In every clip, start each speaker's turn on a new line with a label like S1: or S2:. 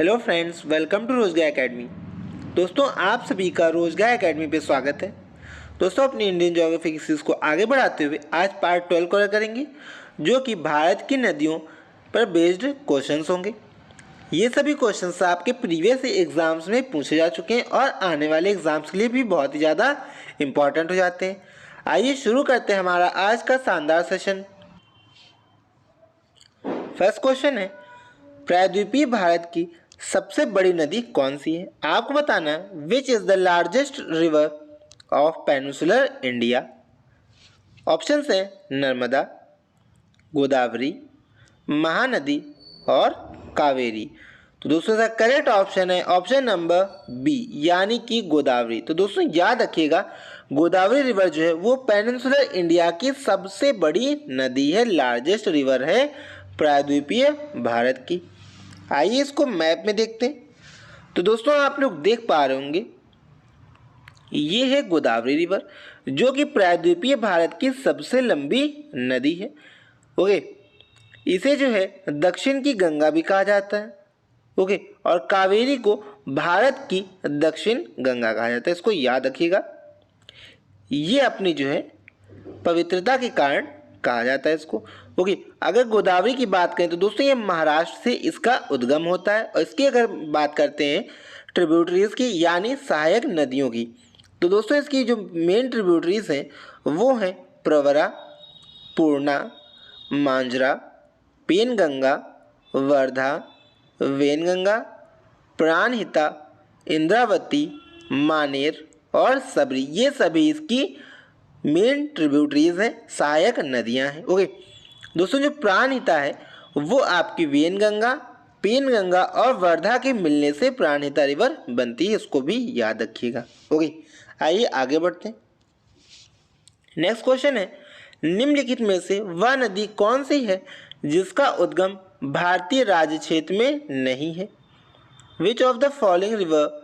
S1: Hello friends, welcome to रोजगार academy. दोस्तों, आप सभी का रोजगार एकेडमी पे स्वागत है। दोस्तों, अपनी इंडियन ज्योग्राफी की सीरीज को आगे बढ़ाते हुए आज पार्ट 12 कवर करेंगे, जो कि भारत की नदियों पर बेस्ड क्वेश्चंस होंगे। ये सभी क्वेश्चंस आपके प्रीवियस एग्जाम्स में पूछे जा चुके हैं और आने वाले एग्जाम्स के लिए भी बहुत ही ज़्यादा इंपॉर्टेंट हो जाते हैं। आइए शुरू करते हैं हमारा आज का शानदार सेशन। फर्स्ट क्वेश्चन है, प्रायद्वीपीय भारत की सबसे बड़ी नदी कौन सी है? आपको बताना है which is the largest river of peninsular India. Option है नर्मदा, गोदावरी, महानदी और कावेरी। तो दोस्तों इसका करेक्ट ऑप्शन है ऑप्शन नंबर बी, यानी कि गोदावरी। तो दोस्तों याद रखिएगा, गोदावरी रिवर जो है वो पेनिनसुलर इंडिया की सबसे बड़ी नदी है, लार्जेस्ट रिवर है प्रायद्वीपीय भारत की। आइए इसको मैप में देखते हैं। तो दोस्तों आप लोग देख पा रहे होंगे, ये है गोदावरी रिवर, जो कि प्रायद्वीपीय भारत की सबसे लंबी नदी है। ओके, इसे जो है दक्षिण की गंगा भी कहा जाता है। ओके, और कावेरी को भारत की दक्षिण गंगा कहा जाता है। इसको याद रखिएगा, ये अपनी जो है पवित्रता के कारण कहा जाता है इसको। ओके, अगर गोदावरी की बात करें तो दोस्तों ये महाराष्ट्र से इसका उद्गम होता है। और इसकी अगर बात करते हैं ट्रिब्यूटरीज की, यानी सहायक नदियों की, तो दोस्तों इसकी जो मेन ट्रिब्यूटरीज हैं वो हैं प्रवरा, पूर्णा, मांजरा, पेनगंगा, वर्धा, वेनगंगा, प्राणहिता, इंद्रावती, मानेर और सबरी। ये सभी इसकी मेन ट्रिब्यूटरीज हैं, सहायक नदियां हैं। ओके दोस्तों, जो प्राणहिता है वो आपकी वेनगंगा, पेनगंगा और वर्धा के मिलने से प्राणहिता रिवर बनती है, इसको भी याद रखिएगा। ओके, आइए आगे बढ़ते हैं। नेक्स्ट क्वेश्चन है, निम्नलिखित में से वह नदी कौन सी है जिसका उद्गम भारतीय राज्य क्षेत्र में नहीं है? Which of the following river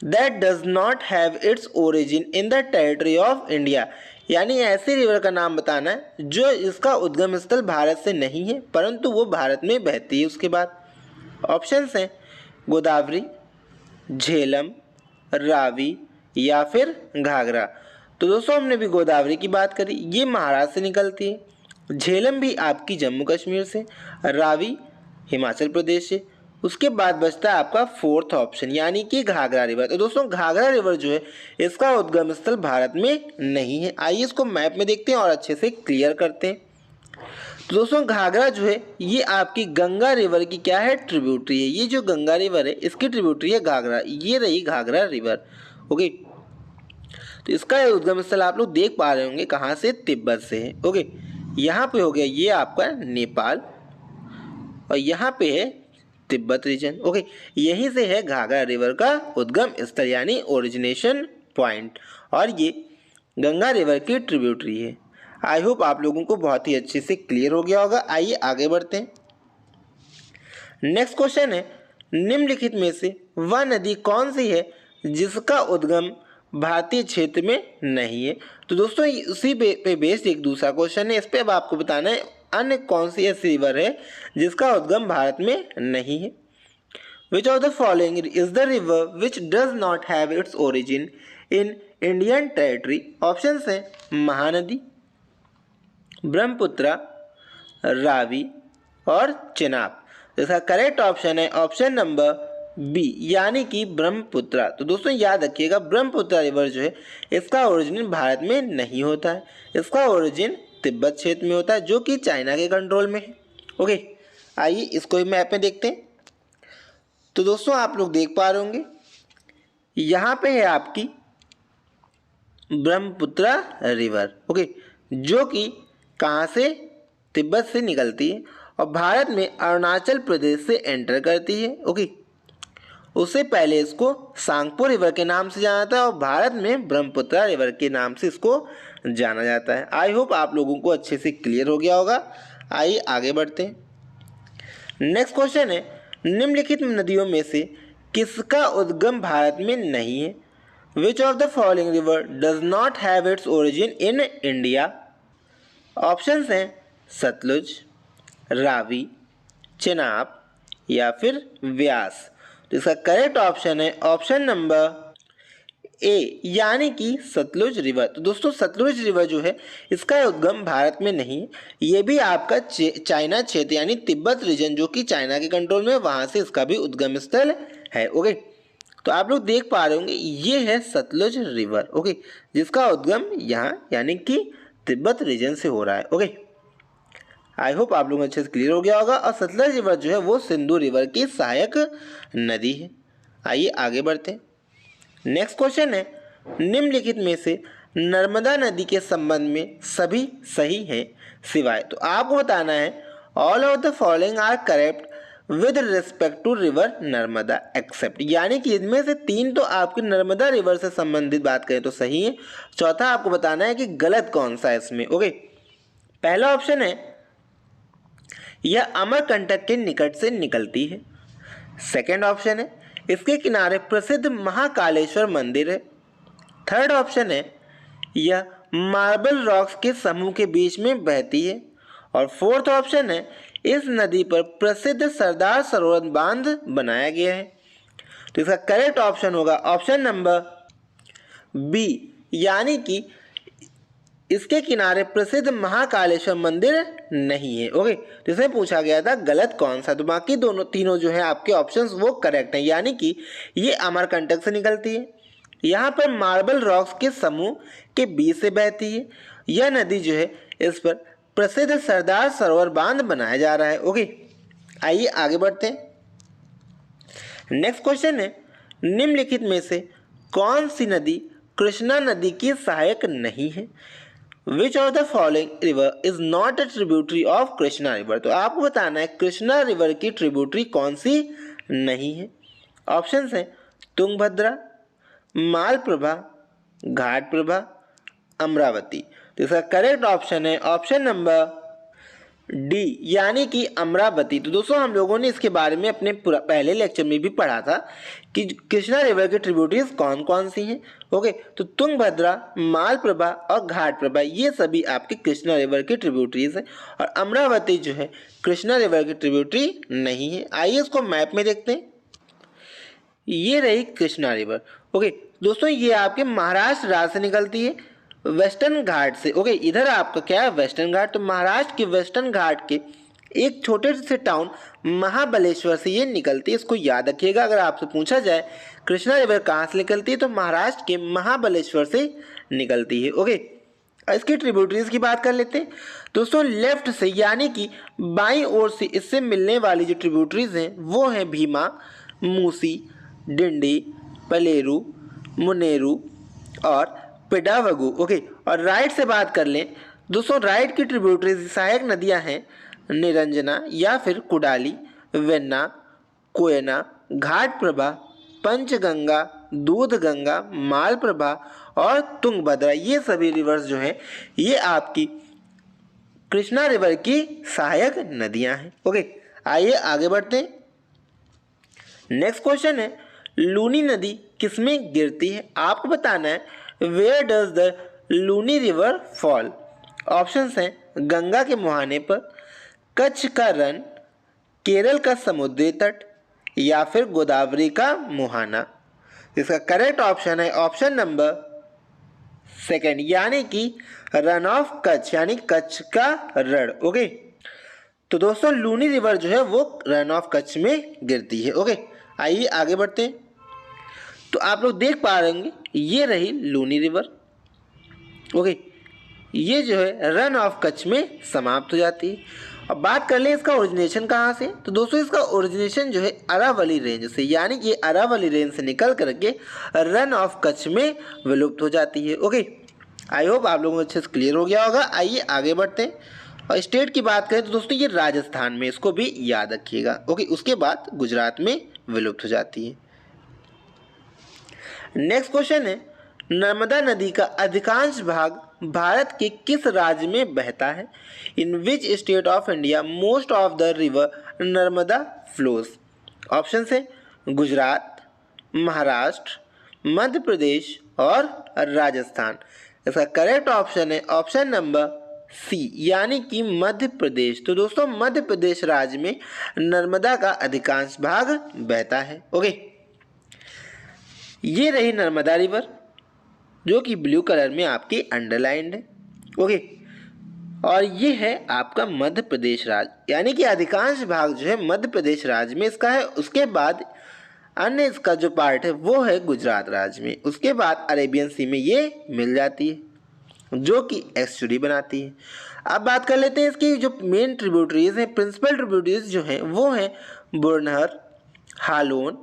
S1: that does not have its origin in the territory of India. यानी ऐसी रिवर का नाम बताना है जो इसका उद्गम स्थल भारत से नहीं है परंतु वो भारत में बहती है। उसके बाद ऑप्शंस हैं गोदावरी, झेलम, रावी या फिर घाघरा। तो दोस्तों हमने भी गोदावरी की बात करी, ये महाराष्ट्र से निकलती है। झेलम भी आपकी जम्मू कश्मीर से, रावी हिमाचल प्रदेश से। उसके बाद बचता है आपका फोर्थ ऑप्शन, यानी कि घाघरा रिवर। तो दोस्तों घाघरा रिवर जो है इसका उद्गम स्थल भारत में नहीं है। आइए इसको मैप में देखते हैं और अच्छे से क्लियर करते हैं। तो दोस्तों घाघरा जो है ये आपकी गंगा रिवर की क्या है, ट्रिब्यूटरी है। ये जो गंगा रिवर है इसकी ट्रिब्यूटरी है घाघरा, ये रही घाघरा रिवर। ओके, तो इसका उद्गम स्थल आप लोग देख पा रहे होंगे कहाँ से, तिब्बत से है। ओके, यहाँ पे हो गया ये आपका नेपाल और यहाँ पे है तिब्बत रीजन। ओके, यहीं से है घाघरा रिवर का उद्गम स्थल यानी ओरिजिनेशन पॉइंट, और ये गंगा रिवर की ट्रिब्यूटरी है। आई होप आप लोगों को बहुत ही अच्छे से क्लियर हो गया होगा। आइए आगे बढ़ते हैं। नेक्स्ट क्वेश्चन है, निम्नलिखित में से वह नदी कौन सी है जिसका उद्गम भारतीय क्षेत्र में नहीं है? तो दोस्तों उसी पे बेस्ड एक दूसरा क्वेश्चन है, इस पे अब आपको बताना है अन्य कौन सी ऐसी रिवर है जिसका उद्गम भारत में नहीं है। Which of the following is the river which does not have its origin in Indian territory? Option है महानदी, ब्रह्मपुत्रा, रावी और चेनाब। तो इसका करेक्ट ऑप्शन है ऑप्शन नंबर बी, यानी कि ब्रह्मपुत्रा। तो दोस्तों याद रखिएगा, ब्रह्मपुत्रा रिवर जो है इसका ओरिजिन भारत में नहीं होता है, इसका ओरिजिन तिब्बत क्षेत्र में होता है जो कि चाइना के कंट्रोल में है। ओके, आइए इसको मैप में देखते हैं। तो दोस्तों आप लोग देख पा रहे होंगे, यहाँ पे है आपकी ब्रह्मपुत्रा रिवर। ओके, जो कि कहाँ से, तिब्बत से निकलती है और भारत में अरुणाचल प्रदेश से एंटर करती है। ओके, उससे पहले इसको सांगपो रिवर के नाम से जाना जाता है और भारत में ब्रह्मपुत्रा रिवर के नाम से इसको जाना जाता है। आई होप आप लोगों को अच्छे से क्लियर हो गया होगा। आइए आगे बढ़ते हैं। नेक्स्ट क्वेश्चन है, निम्नलिखित नदियों में से किसका उद्गम भारत में नहीं है? Which of the following river does not have its origin in India? Options हैं सतलुज, रावी, चेनाब या फिर व्यास? तो इसका करेक्ट ऑप्शन है ऑप्शन नंबर ए, यानी कि सतलुज रिवर। तो दोस्तों सतलुज रिवर जो है इसका उद्गम भारत में नहीं है, ये भी आपका चाइना क्षेत्र यानी तिब्बत रीजन जो कि चाइना के कंट्रोल में, वहां से इसका भी उद्गम स्थल है। ओके, तो आप लोग देख पा रहे होंगे ये है सतलुज रिवर। ओके, जिसका उद्गम यहाँ यानी कि तिब्बत रीजन से हो रहा है। ओके, आई होप आप लोगों को अच्छे से क्लियर हो गया होगा। और सतलुज रिवर जो है वो सिंधु रिवर की सहायक नदी है। आइए आगे बढ़ते हैं। नेक्स्ट क्वेश्चन है, निम्नलिखित में से नर्मदा नदी के संबंध में सभी सही है सिवाय। तो आपको बताना है all of the following are correct with respect to river Narmada except, यानी कि इनमें से 3 तो आपकी नर्मदा रिवर से संबंधित बात करें तो सही है, चौथा आपको बताना है कि गलत कौन सा है इसमें। ओके, पहला ऑप्शन है यह अमरकंटक के निकट से निकलती है। सेकेंड ऑप्शन है इसके किनारे प्रसिद्ध महाकालेश्वर मंदिर है। थर्ड ऑप्शन है यह मार्बल रॉक्स के समूह के बीच में बहती है। और फोर्थ ऑप्शन है इस नदी पर प्रसिद्ध सरदार सरोवर बांध बनाया गया है। तो इसका करेक्ट ऑप्शन होगा ऑप्शन नंबर बी, यानी कि इसके किनारे प्रसिद्ध महाकालेश्वर मंदिर नहीं है। ओके, तो इसमें पूछा गया था गलत कौन सा, तो बाकी तीनों जो है आपके ऑप्शंस वो करेक्ट हैं, यानी कि ये अमरकंटक से निकलती है, यहाँ पर मार्बल रॉक्स के समूह के बीच से बहती है, यह नदी जो है इस पर प्रसिद्ध सरदार सरोवर बांध बनाया जा रहा है। ओके, आइए आगे बढ़ते हैं। नेक्स्ट क्वेश्चन है, निम्नलिखित में से कौन सी नदी कृष्णा नदी की सहायक नहीं है? Which of the following river is not a tributary of Krishna river? तो आपको बताना है कृष्णा रिवर की ट्रिब्यूटरी कौन सी नहीं है। ऑप्शंस हैं तुंगभद्रा, मालप्रभा, घाटप्रभा, अमरावती। तो इसका करेक्ट ऑप्शन है ऑप्शन नंबर डी, यानी कि अमरावती। तो दोस्तों हम लोगों ने इसके बारे में अपने पहले लेक्चर में भी पढ़ा था कि कृष्णा रिवर की ट्रिब्यूटरीज कौन कौन सी हैं। ओके, तो तुंगभद्रा, मालप्रभा और घाटप्रभा ये सभी आपकी कृष्णा रिवर की ट्रिब्यूटरीज हैं, और अमरावती जो है कृष्णा रिवर की ट्रिब्यूटरी नहीं है। आइए इसको मैप में देखते हैं। ये रही कृष्णा रिवर। ओके दोस्तों, ये आपके महाराष्ट्र राज्य से निकलती है वेस्टर्न घाट से। ओके, इधर आपका क्या है वेस्टर्न घाट, तो महाराष्ट्र के वेस्टर्न घाट के एक छोटे से टाउन महाबलेश्वर से ये निकलती है। इसको याद रखिएगा, अगर आपसे पूछा जाए कृष्णा रिवर कहाँ से निकलती है तो महाराष्ट्र के महाबलेश्वर से निकलती है। ओके, इसकी ट्रिब्यूटरीज की बात कर लेते हैं दोस्तों। लेफ्ट से यानी कि बाईं ओर से इससे मिलने वाली जो ट्रिब्यूटरीज हैं वो हैं भीमा, मूसी, डिंडी, पलेरू, मुनेरू और पेडावगु। ओके, और राइट से बात कर लें दोस्तों, राइट की ट्रिब्यूटरीज सहायक नदियां हैं निरंजना या फिर कुडाली, वेन्ना, कोयना, घाटप्रभा, पंचगंगा, दूधगंगा, मालप्रभा और तुंगभद्रा। ये सभी रिवर्स जो हैं ये आपकी कृष्णा रिवर की सहायक नदियां हैं। ओके, आइए आगे बढ़ते हैं। नेक्स्ट क्वेश्चन है, लूनी नदी किसमें गिरती है? आपको बताना है where does the Luni river fall. Options हैं गंगा के मुहाने पर, कच्छ का रण, केरल का समुद्री तट या फिर गोदावरी का मुहाना। इसका करेक्ट ऑप्शन है ऑप्शन नंबर सेकेंड, यानी कि रन ऑफ कच्छ, यानी कच्छ का रण। ओके, तो दोस्तों लूनी रिवर जो है वो रन ऑफ कच्छ में गिरती है। ओके, आइए आगे बढ़ते हैं। तो आप लोग देख पा रहे होंगे ये रही लूनी रिवर। ओके, ये जो है रन ऑफ कच्छ में समाप्त हो जाती है। अब बात कर लें इसका ओरिजिनेशन कहाँ से, तो दोस्तों इसका ओरिजिनेशन जो है अरावली रेंज से, यानी कि अरावली रेंज से निकल करके रन ऑफ कच्छ में विलुप्त हो जाती है। ओके, आई होप आप लोगों को अच्छे से क्लियर हो गया होगा। आइए आगे बढ़ते हैं। और स्टेट की बात करें तो दोस्तों ये राजस्थान में, इसको भी याद रखिएगा। ओके, उसके बाद गुजरात में विलुप्त हो जाती है। नेक्स्ट क्वेश्चन है, नर्मदा नदी का अधिकांश भाग भारत के किस राज्य में बहता है? In which state of India most of the river Narmada flows? Option है गुजरात, महाराष्ट्र, मध्य प्रदेश और राजस्थान। इसका करेक्ट ऑप्शन है ऑप्शन नंबर सी यानी कि मध्य प्रदेश। तो दोस्तों मध्य प्रदेश राज्य में नर्मदा का अधिकांश भाग बहता है। ओके, ये रही नर्मदा रिवर जो कि ब्लू कलर में आपकी अंडरलाइंड है। ओके, और ये है आपका मध्य प्रदेश राज्य, यानी कि अधिकांश भाग जो है मध्य प्रदेश राज्य में इसका है। उसके बाद अन्य इसका जो पार्ट है वो है गुजरात राज्य में। उसके बाद अरेबियन सी में ये मिल जाती है जो कि एस्चुरी बनाती है। अब बात कर लेते हैं इसकी जो मेन ट्रिब्यूटरीज हैं, प्रिंसिपल ट्रिब्यूटरीज जो हैं वो हैं बुरनहर, हालोन,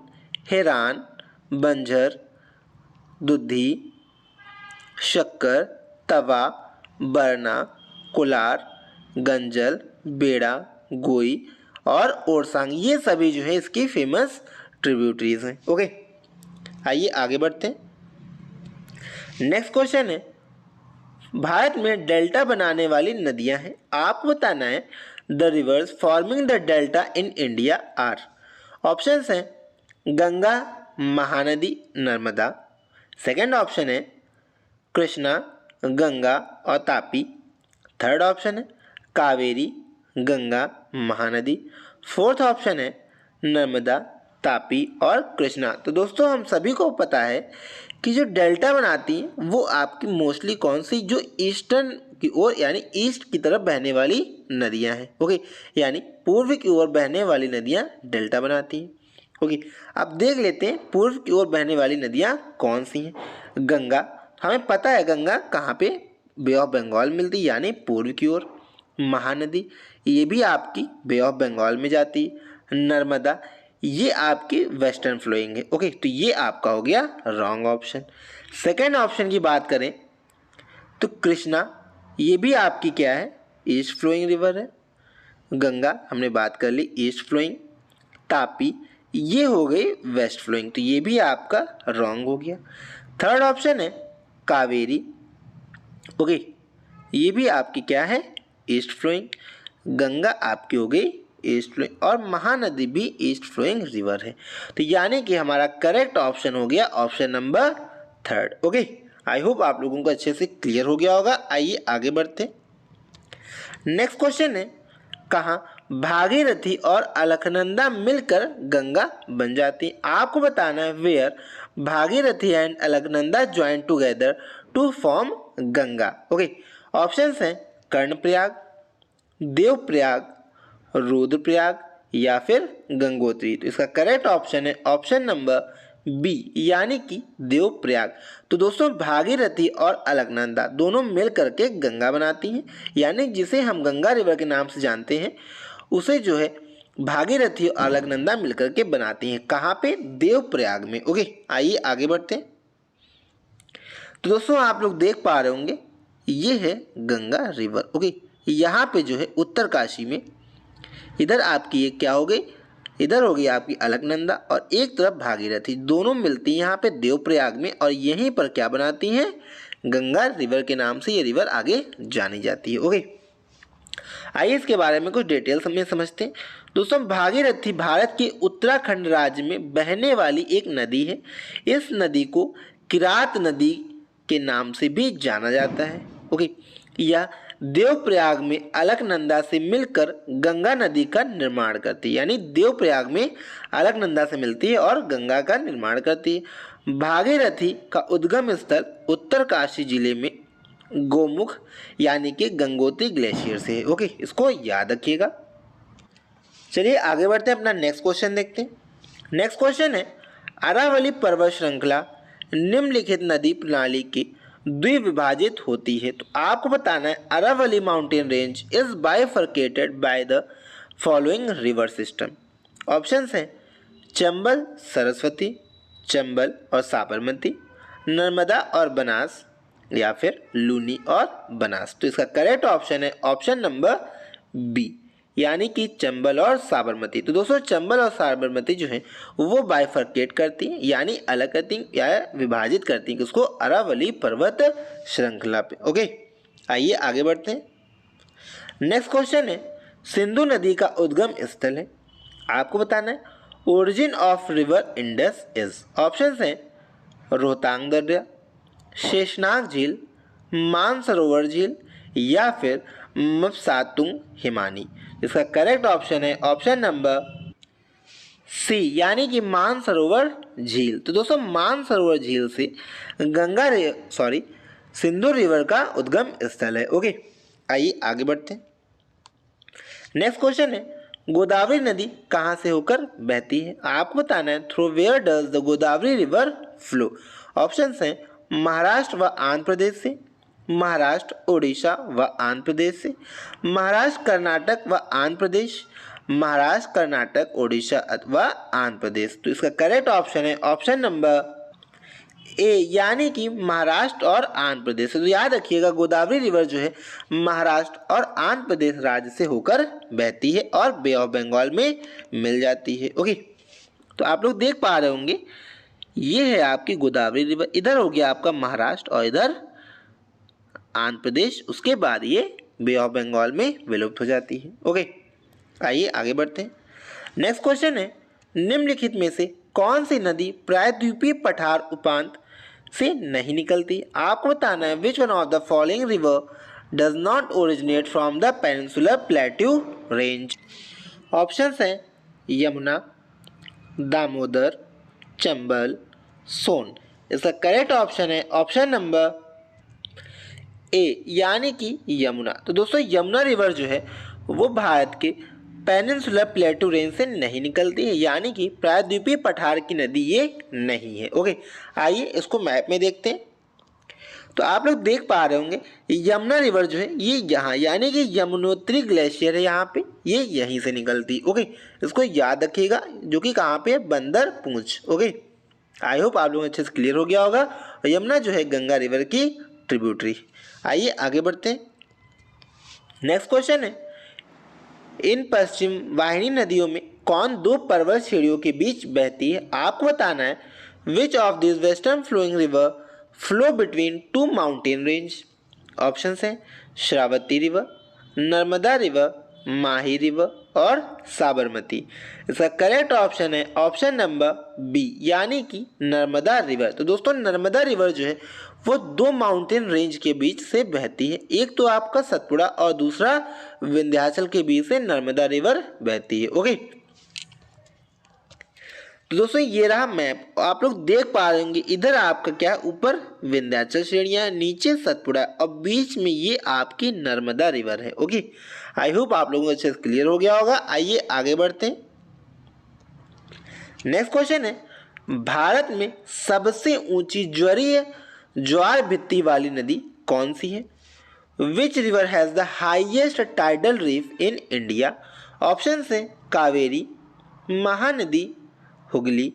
S1: हेरान, बंजर, दुधी, शक्कर, तवा, बरना, कोलार, गंजल, बेड़ा, गोई और ओरसांग, ये सभी जो है इसकी फेमस ट्रिब्यूटरीज हैं। ओके, आइए आगे बढ़ते हैं। नेक्स्ट क्वेश्चन है, भारत में डेल्टा बनाने वाली नदियां हैं, आपको बताना है the rivers forming the delta in India are. Options हैं गंगा, महानदी, नर्मदा। सेकंड ऑप्शन है कृष्णा, गंगा और तापी। थर्ड ऑप्शन है कावेरी, गंगा, महानदी। फोर्थ ऑप्शन है नर्मदा, तापी और कृष्णा। तो दोस्तों हम सभी को पता है कि जो डेल्टा बनाती हैं वो आपकी मोस्टली कौन सी, जो ईस्टर्न की ओर यानी ईस्ट की तरफ बहने वाली नदियां हैं। ओके, यानी पूर्व की ओर बहने वाली नदियां डेल्टा बनाती हैं। ओके, अब देख लेते हैं पूर्व की ओर बहने वाली नदियां कौन सी हैं। गंगा, हमें पता है गंगा कहाँ पे, बे ऑफ बंगाल मिलती है यानी पूर्व की ओर। महानदी, ये भी आपकी बे ऑफ बंगाल में जाती है। नर्मदा, ये आपकी वेस्टर्न फ्लोइंग है। ओके, तो ये आपका हो गया रॉन्ग ऑप्शन। सेकेंड ऑप्शन की बात करें तो कृष्णा, ये भी आपकी क्या है, ईस्ट फ्लोइंग रिवर है। गंगा हमने बात कर ली ईस्ट फ्लोइंग। तापी ये हो गई वेस्ट फ्लोइंग, तो ये भी आपका रॉन्ग हो गया। थर्ड ऑप्शन है कावेरी। ओके, ये भी आपकी क्या है, ईस्ट फ्लोइंग। गंगा आपकी हो गई ईस्ट फ्लोइंग और महानदी भी ईस्ट फ्लोइंग रिवर है। तो यानी कि हमारा करेक्ट ऑप्शन हो गया option number third. Okay, I hope आप लोगों को अच्छे से क्लियर हो गया होगा। आइए आगे बढ़ते। नेक्स्ट क्वेश्चन है, कहाँ भागीरथी और अलकनंदा मिलकर गंगा बन जाती। आपको बताना है where Bhagirathi and Alaknanda join together to form Ganga. Okay, options हैं कर्णप्रयाग, देवप्रयाग, रुद्रप्रयाग या फिर गंगोत्री। तो इसका करेक्ट ऑप्शन है ऑप्शन नंबर बी यानी कि देवप्रयाग। तो दोस्तों भागीरथी और अलकनंदा दोनों मिल करके गंगा बनाती हैं, यानी जिसे हम गंगा रिवर के नाम से जानते हैं उसे जो है भागीरथी और अलकनंदा मिलकर के बनाती हैं। कहाँ पे, देवप्रयाग में। ओके, आइए आगे बढ़ते हैं। तो दोस्तों आप लोग देख पा रहे होंगे ये है गंगा रिवर। ओके, यहाँ पे जो है उत्तरकाशी में इधर आपकी ये क्या हो गई, इधर हो गई आपकी अलकनंदा और एक तरफ भागीरथी, दोनों मिलती हैं यहाँ पे देवप्रयाग में और यहीं पर क्या बनाती हैं, गंगा रिवर के नाम से ये रिवर आगे जानी जाती है। ओके, आइए इसके बारे में कुछ डिटेल्स में समझते हैं। दोस्तों भागीरथी भारत के उत्तराखंड राज्य में बहने वाली एक नदी है। इस नदी को किरात नदी के नाम से भी जाना जाता है। ओके, यह देवप्रयाग में अलकनंदा से मिलकर गंगा नदी का निर्माण करती है, यानी देवप्रयाग में अलकनंदा से मिलती है और गंगा का निर्माण करती है। भागीरथी का उद्गम स्थल उत्तरकाशी जिले में गोमुख यानी कि गंगोत्री ग्लेशियर से है। ओके, इसको याद रखिएगा। चलिए आगे बढ़ते हैं, अपना नेक्स्ट क्वेश्चन देखते हैं। नेक्स्ट क्वेश्चन है, अरावली पर्वत श्रृंखला निम्नलिखित नदी प्रणाली के द्विविभाजित होती है। तो आपको बताना है Aravalli mountain range is bifurcated by the following river system. Options हैं चंबल, सरस्वती, चंबल और साबरमती, नर्मदा और बनास या फिर लूनी और बनास। तो इसका करेक्ट ऑप्शन है ऑप्शन नंबर बी यानी कि चंबल और साबरमती। तो दोस्तों चंबल और साबरमती जो है वो बाइफर्केट करती हैं यानी अलग करती हैं या विभाजित करती हैं उसको अरावली पर्वत श्रृंखला पे। ओके, आइए आगे बढ़ते हैं। नेक्स्ट क्वेश्चन है, सिंधु नदी का उद्गम स्थल है। आपको बताना है origin of river Indus is. Options हैं रोहतांग दर्या, शेषनाग झील, मानसरोवर झील या फिर मपसातुंग हिमानी। इसका करेक्ट ऑप्शन है ऑप्शन नंबर सी यानी कि मानसरोवर झील। तो दोस्तों मानसरोवर झील से सिंधु रिवर का उद्गम स्थल है। ओके, आइए आगे बढ़ते हैं। नेक्स्ट क्वेश्चन है गोदावरी नदी कहाँ से होकर बहती है? आपको बताना है through where does the Godavari river flow. Options हैं महाराष्ट्र व आंध्र प्रदेश से, महाराष्ट्र उड़ीसा व आंध्र प्रदेश से, महाराष्ट्र कर्नाटक व आंध्र प्रदेश, महाराष्ट्र कर्नाटक उड़ीसा अथवा आंध्र प्रदेश। तो इसका करेक्ट ऑप्शन है ऑप्शन नंबर ए यानी कि महाराष्ट्र और आंध्र प्रदेश। तो याद रखिएगा गोदावरी रिवर जो है महाराष्ट्र और आंध्र प्रदेश राज्य से होकर बहती है और बे ऑफ बंगाल में मिल जाती है। ओके, तो आप लोग देख पा रहे होंगे ये है आपकी गोदावरी रिवर, इधर हो गया आपका महाराष्ट्र और इधर आंध्र प्रदेश, उसके बाद ये बे ऑफ बंगाल में विलुप्त हो जाती है। ओके, आइए आगे बढ़ते हैं। नेक्स्ट क्वेश्चन है निम्नलिखित में से कौन सी नदी प्रायद्वीपीय पठार उपांत से नहीं निकलती? आपको बताना है which one of the following river does not originate from the peninsular plateau range. Options हैं यमुना, दामोदर, चंबल, सोन। इसका करेक्ट ऑप्शन है ऑप्शन नंबर ए यानी कि यमुना। तो दोस्तों यमुना रिवर जो है वो भारत के पेनिनसुलर प्लेटू रेंज से नहीं निकलती है, यानी कि प्रायद्वीपीय पठार की नदी ये नहीं है। ओके, आइए इसको मैप में देखते हैं। तो आप लोग देख पा रहे होंगे यमुना रिवर जो है ये यहाँ यानी कि यमुनोत्री ग्लेशियर है, यहाँ पे ये यहीं से निकलती। ओके, इसको याद रखिएगा, जो कि कहाँ पे है बंदर पूंछ। ओके, आई होप आप लोगों को अच्छे से क्लियर हो गया होगा। यमुना जो है गंगा रिवर की ट्रिब्यूटरी। आइए आगे बढ़ते हैं। नेक्स्ट क्वेश्चन है इन पश्चिम वाहिनी नदियों में कौन दो पर्वत श्रेणियों के बीच बहती है? आपको बताना है which of this western flowing river flow between two mountain range. Options हैं Sharavati river, Narmada river, Mahi river और साबरमती। इसका करेक्ट ऑप्शन है ऑप्शन नंबर बी यानी कि नर्मदा रिवर। तो दोस्तों नर्मदा रिवर जो है वो दो माउंटेन रेंज के बीच से बहती है, एक तो आपका सतपुड़ा और दूसरा विंध्याचल के बीच से नर्मदा रिवर बहती है। ओके, तो दोस्तों ये रहा मैप, आप लोग देख पा रहे होंगे इधर आपका क्या ऊपर विंध्याचल श्रेणियां, नीचे सतपुड़ा और बीच में ये आपकी नर्मदा रिवर है। ओके, आई होप आप लोगों को अच्छे से क्लियर हो गया होगा। आइए आगे बढ़ते हैं। नेक्स्ट क्वेश्चन है भारत में सबसे ऊंची ज्वार भित्ति वाली नदी कौन सी है? Which river has the highest tidal reef in India? Option है कावेरी, महानदी, हुगली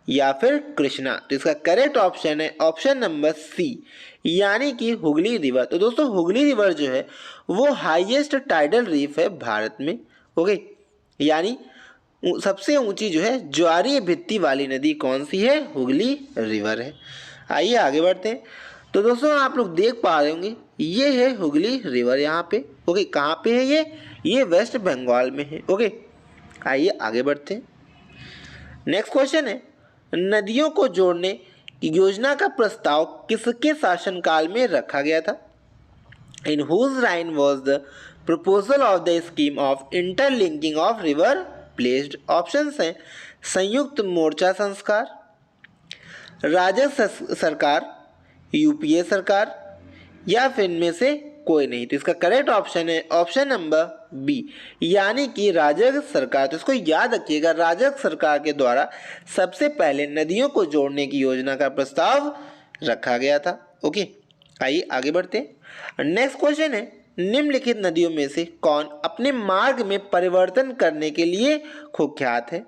S1: या फिर कृष्णा। तो इसका करेक्ट ऑप्शन है ऑप्शन नंबर सी यानी कि हुगली रिवर। तो दोस्तों हुगली रिवर जो है वो हाईएस्ट टाइडल रीफ है भारत में। ओके, यानी सबसे ऊंची जो है ज्वारीय भित्ति वाली नदी कौन सी है? हुगली रिवर है। आइए आगे बढ़ते हैं। तो दोस्तों आप लोग देख पा रहे होंगे ये है हुगली रिवर यहाँ पे। ओके, कहाँ पे है ये वेस्ट बंगाल में है। ओके, आइए आगे बढ़ते हैं। नेक्स्ट क्वेश्चन है नदियों को जोड़ने की योजना का प्रस्ताव किसके शासनकाल में रखा गया था? In whose reign was the proposal of the scheme of interlinking of river placed? Options हैं संयुक्त मोर्चा संस्कार, राजस्व सरकार, यूपीए सरकार या फिर इनमें से कोई नहीं। तो इसका करेक्ट ऑप्शन है ऑप्शन नंबर बी यानी कि राजस्व सरकार। तो इसको याद रखिएगा राजस्व सरकार के द्वारा सबसे पहले नदियों को जोड़ने की योजना का प्रस्ताव रखा गया था। ओके, आइए आगे बढ़ते हैं। नेक्स्ट क्वेश्चन है निम्नलिखित नदियों में से कौन अपने मार्ग में परिवर्तन करने के लिए कुख्यात है?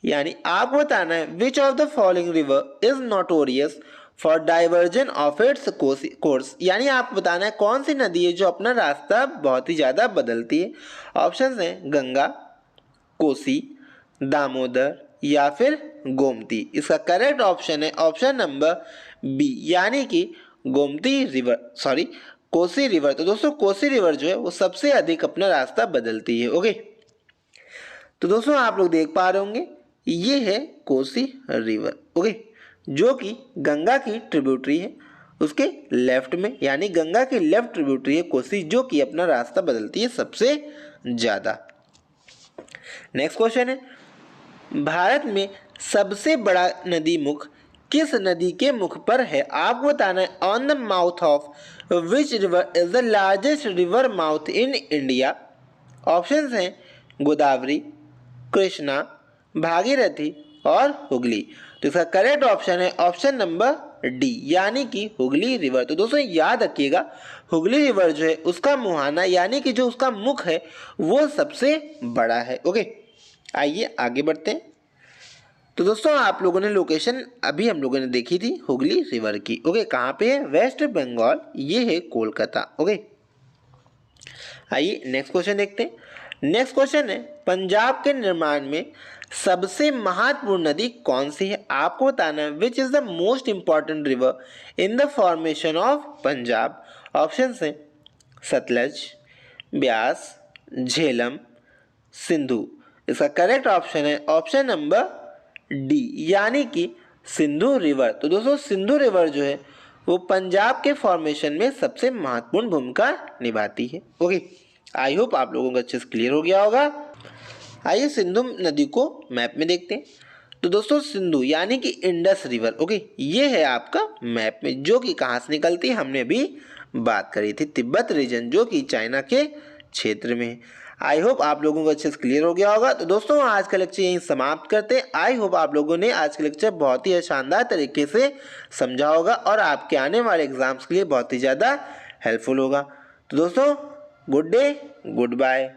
S1: यानी आपको बताना है which of the following river is notorious for diversion of its course. यानी आपको बताना है कौन सी नदी है जो अपना रास्ता बहुत ही ज़्यादा बदलती है। ऑप्शंस हैं गंगा, कोसी, दामोदर या फिर गोमती। इसका करेक्ट ऑप्शन है ऑप्शन नंबर बी यानी कि गोमती रिवर कोसी रिवर। तो दोस्तों कोसी रिवर जो है वो सबसे अधिक अपना रास्ता बदलती है। ओके, तो दोस्तों आप लोग देख पा रहे होंगे ये है कोसी रिवर। ओके, जो कि गंगा की ट्रिब्यूटरी है। उसके लेफ्ट में, यानी गंगा की लेफ्ट ट्रिब्यूटरी है कोसी, जो कि अपना रास्ता बदलती है सबसे ज़्यादा। नेक्स्ट क्वेश्चन है, भारत में सबसे बड़ा नदी मुख किस नदी के मुख पर है? आपको बताना है on the mouth of which river is the largest river mouth in India. Options हैं गोदावरी, कृष्णा, भागीरथी और हुगली। तो इसका करेक्ट ऑप्शन है ऑप्शन नंबर डी, यानी कि हुगली रिवर। तो दोस्तों याद रखिएगा, हुगली रिवर जो है उसका मुहाना यानी कि जो उसका मुख है वो सबसे बड़ा है। ओके, आइए आगे बढ़ते हैं। तो दोस्तों आप लोगों ने लोकेशन अभी हम लोगों ने देखी थी हुगली रिवर की। ओके, कहाँ पे है? वेस्ट बंगाल, ये है कोलकाता। ओके, आइए नेक्स्ट क्वेश्चन देखते हैं। नेक्स्ट क्वेश्चन है, पंजाब के निर्माण में सबसे महत्वपूर्ण नदी कौन सी है? आपको बताना है which is the most important river in the formation of Punjab. Option है सतलज, ब्यास, झेलम, सिंधु। इसका करेक्ट ऑप्शन है ऑप्शन नंबर डी, यानी कि सिंधु रिवर। तो दोस्तों सिंधु रिवर जो है वो पंजाब के फॉर्मेशन में सबसे महत्वपूर्ण भूमिका निभाती है। ओके, आई होप आप लोगों को अच्छे से क्लियर हो गया होगा। आइए सिंधु नदी को मैप में देखते हैं। तो दोस्तों सिंधु यानी कि इंडस रिवर, ओके, ये है आपका मैप में, जो कि कहाँ से निकलती है हमने अभी बात करी थी, तिब्बत रीजन जो कि चाइना के क्षेत्र में है। आई होप आप लोगों को अच्छे से क्लियर हो गया होगा। तो दोस्तों आज का लेक्चर यहीं समाप्त करते हैं। आई होप आप लोगों ने आज का लेक्चर बहुत ही शानदार तरीके से समझा होगा और आपके आने वाले एग्जाम्स के लिए बहुत ही ज़्यादा हेल्पफुल होगा। तो दोस्तों गुड डे, गुड बाय।